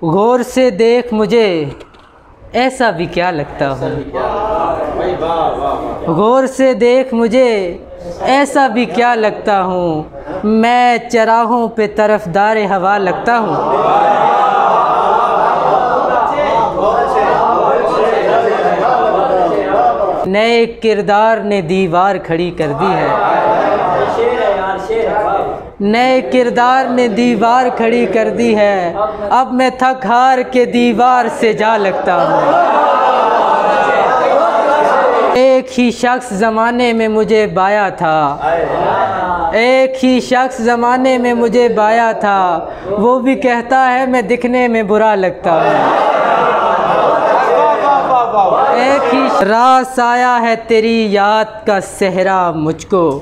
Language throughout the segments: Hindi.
गौर से देख मुझे ऐसा भी क्या लगता हूँ। गौर से देख मुझे ऐसा भी क्या लगता हूँ। मैं चराहों पे तरफदार हवा लगता हूँ। नए किरदार ने दीवार खड़ी कर दी है। नए किरदार ने दीवार खड़ी कर दी है। अब मैं थक हार के दीवार से जा लगता हूँ। एक ही शख्स ज़माने में मुझे बाया था। एक ही शख्स ज़माने में मुझे बाया था। वो भी कहता है मैं दिखने में बुरा लगता हूँ। एक ही रास आया है तेरी याद का सहरा मुझको।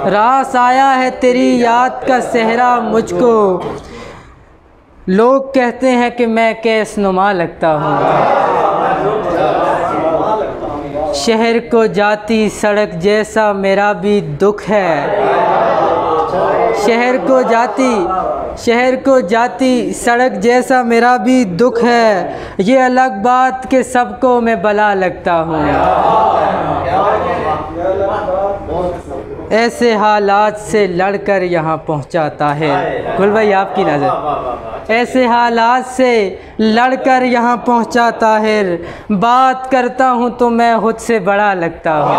रास आया है तेरी याद का सहरा मुझको। लोग कहते हैं कि मैं कैसनुमा लगता हूँ। शहर को जाती सड़क जैसा मेरा भी दुख है। शहर को जाती सड़क जैसा मेरा भी दुख है। ये अलग बात कि सबको मैं भला लगता हूँ। ऐसे हालात से लड़कर यहाँ पहुँचा ताहिर। गुल भाई आपकी नज़र। ऐसे हालात से लड़कर यहाँ पहुँचा ताहिर। बात करता हूँ तो मैं खुद से बड़ा लगता हूँ।